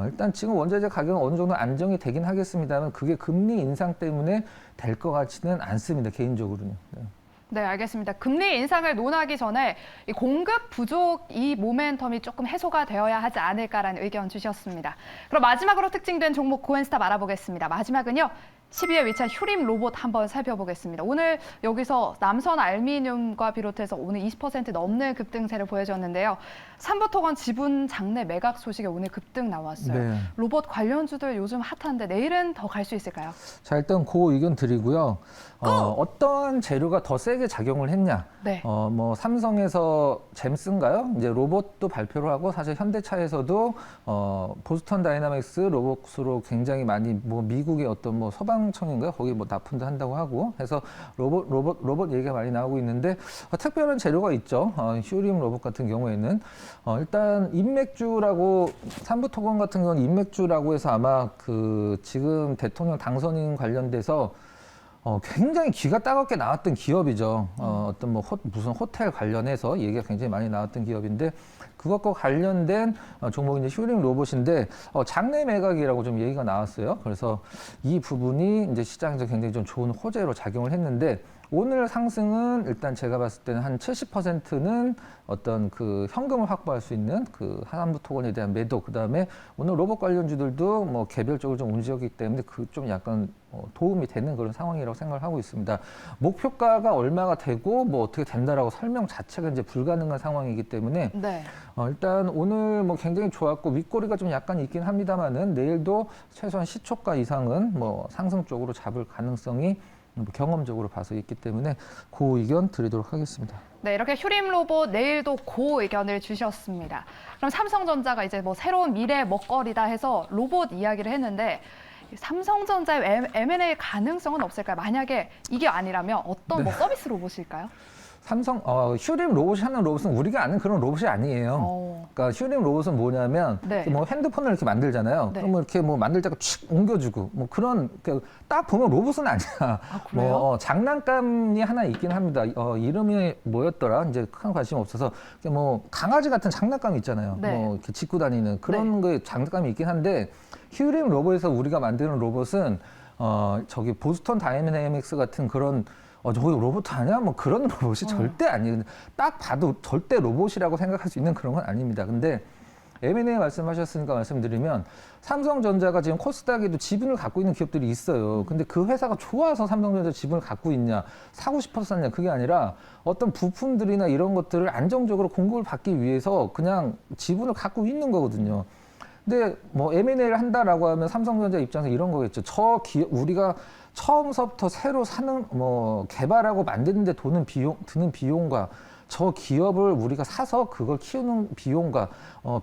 일단 지금 원자재 가격은 어느 정도 안정이 되긴 하겠습니다만 그게 금리 인상 때문에 될 것 같지는 않습니다. 개인적으로는. 네. 네, 알겠습니다. 금리 인상을 논하기 전에 이 공급 부족 이 모멘텀이 조금 해소가 되어야 하지 않을까라는 의견 주셨습니다. 그럼 마지막으로 특징된 종목 고엔스탑 알아보겠습니다. 마지막은요. 10위에 위치한 휴림 로봇 한번 살펴보겠습니다. 오늘 여기서 남선 알미늄과 비롯해서 오늘 20% 넘는 급등세를 보여줬는데요. 삼부토건 지분 장내 매각 소식에 오늘 급등 나왔어요. 네. 로봇 관련주들 요즘 핫한데 내일은 더 갈 수 있을까요? 자, 일단 그 의견 드리고요. 어떤 재료가 더 세게 작용을 했냐? 네. 뭐 삼성에서 잼스인가요? 이제 로봇도 발표를 하고 사실 현대차에서도 보스턴 다이나믹스 로봇으로 굉장히 많이 뭐 미국의 어떤 뭐 소방청인가요? 거기 뭐 납품도 한다고 하고 해서 로봇 얘기가 많이 나오고 있는데 특별한 재료가 있죠. 휴림 로봇 같은 경우에는 일단 인맥주라고 삼부토건 같은 경우는 인맥주라고 해서 아마 그 지금 대통령 당선인 관련돼서 굉장히 귀가 따갑게 나왔던 기업이죠. 어떤 뭐 무슨 호텔 관련해서 얘기가 굉장히 많이 나왔던 기업인데 그것과 관련된 종목이 이제 휴림 로봇인데 장내 매각이라고 좀 얘기가 나왔어요. 그래서 이 부분이 이제 시장에서 굉장히 좀 좋은 호재로 작용을 했는데 오늘 상승은 일단 제가 봤을 때는 한 70%는 어떤 그 현금을 확보할 수 있는 그 한남부토건에 대한 매도, 그 다음에 오늘 로봇 관련주들도 뭐 개별적으로 좀 움직였기 때문에 그 좀 약간 도움이 되는 그런 상황이라고 생각을 하고 있습니다. 목표가가 얼마가 되고 뭐 어떻게 된다라고 설명 자체가 이제 불가능한 상황이기 때문에 네. 일단 오늘 뭐 굉장히 좋았고 윗꼬리가 좀 약간 있긴 합니다만은 내일도 최소한 시초가 이상은 뭐 상승 쪽으로 잡을 가능성이 경험적으로 봐서 있기 때문에 그 의견 드리도록 하겠습니다. 네, 이렇게 휴림 로봇 내일도 고 의견을 주셨습니다. 그럼 삼성전자가 이제 뭐 새로운 미래 먹거리다 해서 로봇 이야기를 했는데 삼성전자의 M&A 가능성은 없을까요? 만약에 이게 아니라면 어떤 뭐 서비스 로봇일까요? 삼성 휴림 로봇이 하는 로봇은 우리가 아는 그런 로봇이 아니에요. 그러니까 휴림 로봇은 뭐냐면 네. 뭐 핸드폰을 이렇게 만들잖아요. 네. 그러면 이렇게 뭐 만들 때가 칙 옮겨주고 뭐 그런 딱 보면 로봇은 아니야. 그래요? 뭐 장난감이 하나 있긴 합니다. 이름이 뭐였더라? 이제 큰 관심 없어서 뭐 강아지 같은 장난감 있잖아요. 네. 뭐 이렇게 짚고 다니는 그런 거 장난감이 있긴 한데 휴림 로봇에서 우리가 만드는 로봇은 저기 보스턴 다이내믹스 같은 그런 저기 로봇 아니야? 뭐 그런 로봇이 절대 아니에요. 딱 봐도 절대 로봇이라고 생각할 수 있는 그런 건 아닙니다. 근데 M&A 말씀하셨으니까 말씀드리면 삼성전자가 지금 코스닥에도 지분을 갖고 있는 기업들이 있어요. 근데 그 회사가 좋아서 삼성전자 지분을 갖고 있냐, 사고 싶어서 샀냐, 그게 아니라 어떤 부품들이나 이런 것들을 안정적으로 공급을 받기 위해서 그냥 지분을 갖고 있는 거거든요. 근데 뭐 M&A를 한다라고 하면 삼성전자 입장에서 이런 거겠죠. 저 기업 우리가 처음서부터 새로 사는 뭐 개발하고 만드는데 드는 비용과 저 기업을 우리가 사서 그걸 키우는 비용과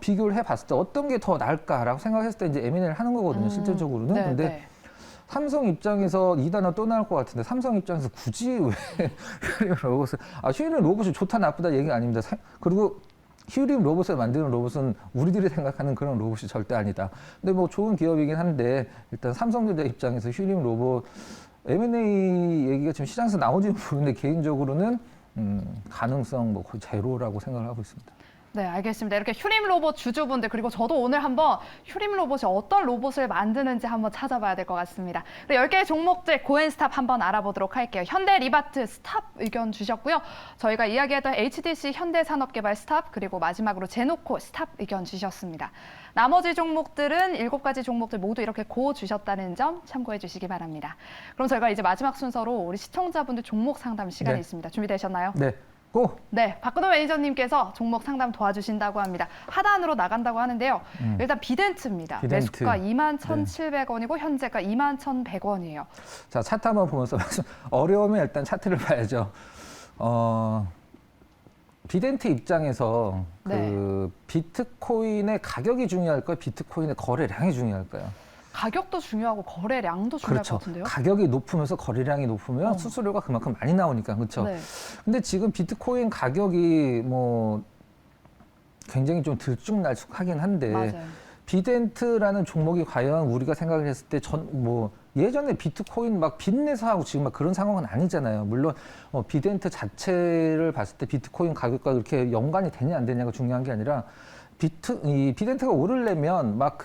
비교를 해봤을 때 어떤 게 더 나을까라고 생각했을 때 이제 M&A를 하는 거거든요. 실질적으로는. 네, 근데 네. 삼성 입장에서 이 단어 또 나올 것 같은데 삼성 입장에서 굳이 왜 휴림 로봇을 휴림 로봇이 좋다 나쁘다 얘기가 아닙니다. 그리고 휴림 로봇을 만드는 로봇은 우리들이 생각하는 그런 로봇이 절대 아니다. 근데 뭐 좋은 기업이긴 한데 일단 삼성전자 입장에서 휴림 로봇 M&A 얘기가 지금 시장에서 나오지는 모르는데 개인적으로는 가능성 뭐 거의 제로라고 생각을 하고 있습니다. 네, 알겠습니다. 이렇게 휴림 로봇 주주분들 그리고 저도 오늘 한번 휴림 로봇이 어떤 로봇을 만드는지 한번 찾아봐야 될 것 같습니다. 그리고 10개의 종목들 고엔스탑 한번 알아보도록 할게요. 현대 리바트 스탑 의견 주셨고요. 저희가 이야기했던 HDC 현대산업개발 스탑 그리고 마지막으로 제노코 스탑 의견 주셨습니다. 나머지 종목들은 7가지 종목들 모두 이렇게 고 주셨다는 점 참고해 주시기 바랍니다. 그럼 저희가 이제 마지막 순서로 우리 시청자분들 종목 상담 시간이 네. 있습니다. 준비되셨나요? 네, 고! 네, 박근호 매니저님께서 종목 상담 도와주신다고 합니다. 하단으로 나간다고 하는데요. 일단 비덴트입니다. 비덴트. 매수가 21,700원이고 현재가 21,100원이에요. 자, 차트 한번 보면서 어려우면 일단 차트를 봐야죠. 비덴트 입장에서 그 비트코인의 가격이 중요할까요? 비트코인의 거래량이 중요할까요? 가격도 중요하고 거래량도 중요할 그렇죠. 것 같은데요. 가격이 높으면서 거래량이 높으면 수수료가 그만큼 많이 나오니까 그렇죠. 네. 근데 지금 비트코인 가격이 뭐 굉장히 좀 들쭉날쭉하긴 한데 맞아요. 비덴트라는 종목이 과연 우리가 생각을 했을 때 뭐 예전에 비트코인 막 빚내서 하고 지금 막 그런 상황은 아니잖아요. 물론 비덴트 자체를 봤을 때 비트코인 가격과 그렇게 연관이 되냐 안 되냐가 중요한 게 아니라 이 비덴트가 오르려면 막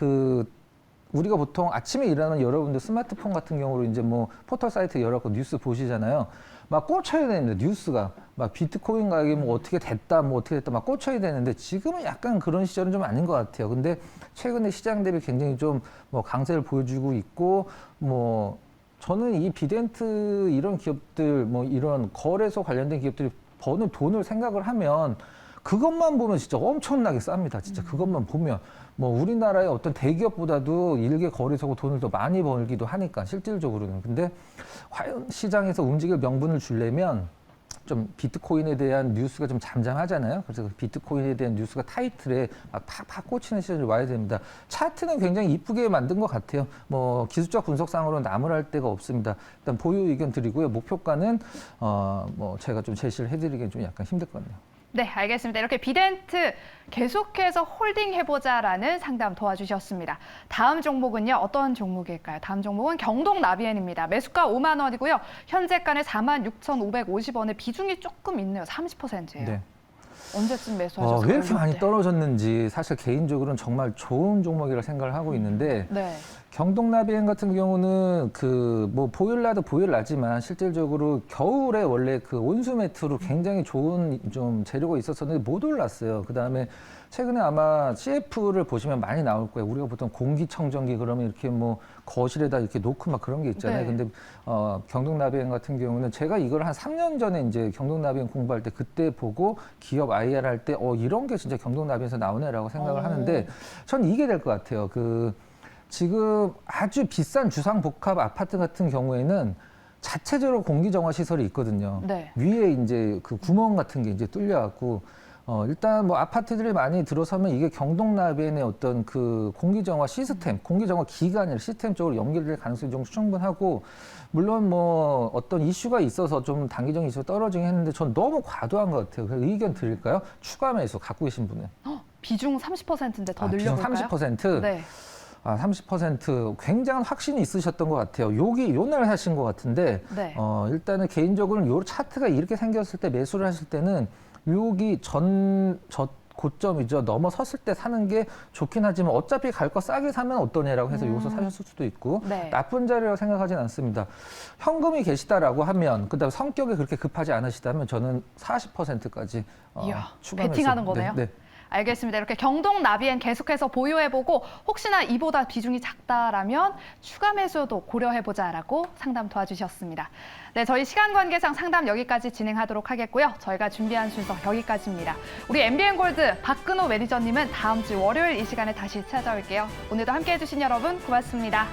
우리가 보통 아침에 일하는 여러분들 스마트폰 같은 경우로 이제 뭐 포털 사이트 열어갖고 뉴스 보시잖아요. 막 꽂혀야 되는데 뉴스가 막 비트코인 가격이 뭐 어떻게 됐다 막 꽂혀야 되는데 지금은 약간 그런 시절은 좀 아닌 것 같아요. 근데 최근에 시장 대비 굉장히 좀 뭐 강세를 보여주고 있고 뭐 저는 이 비덴트 이런 기업들 뭐 이런 거래소 관련된 기업들이 버는 돈을 생각을 하면 그것만 보면 진짜 엄청나게 쌉니다. 진짜 그것만 보면 뭐 우리나라의 어떤 대기업보다도 일개 거래소가 돈을 더 많이 벌기도 하니까 실질적으로는. 근데 과연 시장에서 움직일 명분을 주려면 좀 비트코인에 대한 뉴스가 좀 잠잠하잖아요. 그래서 비트코인에 대한 뉴스가 타이틀에 팍팍 꽂히는 시절이 와야 됩니다. 차트는 굉장히 이쁘게 만든 것 같아요. 뭐 기술적 분석상으로는 나무랄 데가 없습니다. 일단 보유 의견 드리고요. 목표가는 뭐 제가 좀 제시를 해드리기엔 좀 약간 힘들 것 같네요. 네, 알겠습니다. 이렇게 비덴트 계속해서 홀딩 해보자라는 상담 도와주셨습니다. 다음 종목은요, 어떤 종목일까요? 다음 종목은 경동나비엔입니다. 매수가 5만 원이고요. 현재가는 46,550원에 비중이 조금 있네요. 30%예요. 네. 언제쯤 매수하셨어요? 왜 이렇게 많이 떨어졌는지 사실 개인적으로는 정말 좋은 종목이라 생각을 하고 있는데 네. 경동나비엔 같은 경우는 뭐 보일러도 보일러지만 실질적으로 겨울에 원래 그 온수 매트로 굉장히 좋은 좀 재료가 있었었는데 못 올랐어요. 그 다음에 최근에 아마 CF를 보시면 많이 나올 거예요. 우리가 보통 공기청정기 그러면 이렇게 뭐 거실에다 이렇게 놓고 막 그런 게 있잖아요. 네. 근데 경동나비엔 같은 경우는 제가 이걸 한 3년 전에 이제 경동나비엔 공부할 때 그때 보고 기업 IR 할 때 이런 게 진짜 경동나비엔에서 나오네라고 생각을 하는데 전 이게 될 것 같아요. 지금 아주 비싼 주상복합 아파트 같은 경우에는 자체적으로 공기정화 시설이 있거든요. 네. 위에 이제 그 구멍 같은 게 이제 뚫려갖고 일단 뭐 아파트들이 많이 들어서면 이게 경동나비엔의 어떤 그 공기정화 시스템, 공기정화 기관이 시스템 쪽으로 연결될 가능성이 좀 충분하고 물론 뭐 어떤 이슈가 있어서 좀 단기적인 이슈가 떨어지긴 했는데 전 너무 과도한 것 같아요. 그래서 의견 드릴까요? 추가 매수 갖고 계신 분은. 비중 30%인데 더 비중 늘려볼까요? 30%? 네. 30% 굉장한 확신이 있으셨던 것 같아요. 요날 하신 것 같은데 네. 일단은 개인적으로는 요 차트가 이렇게 생겼을 때 매수를 하실 때는 여기 저 고점이죠. 넘어섰을 때 사는 게 좋긴 하지만 어차피 갈 거 싸게 사면 어떠냐라고 해서 여기서 사셨을 수도 있고 네. 나쁜 자리라고 생각하진 않습니다. 현금이 계시다라고 하면 그다음 성격이 그렇게 급하지 않으시다면 저는 40%까지 이야, 추가 베팅하는 매수. 거네요. 네. 알겠습니다. 이렇게 경동나비엔 계속해서 보유해보고 혹시나 이보다 비중이 작다라면 추가 매수도 고려해보자라고 상담 도와주셨습니다. 네, 저희 시간 관계상 상담 여기까지 진행하도록 하겠고요. 저희가 준비한 순서 여기까지입니다. 우리 MBN골드 박근호 매니저님은 다음 주 월요일 이 시간에 다시 찾아올게요. 오늘도 함께해 주신 여러분 고맙습니다.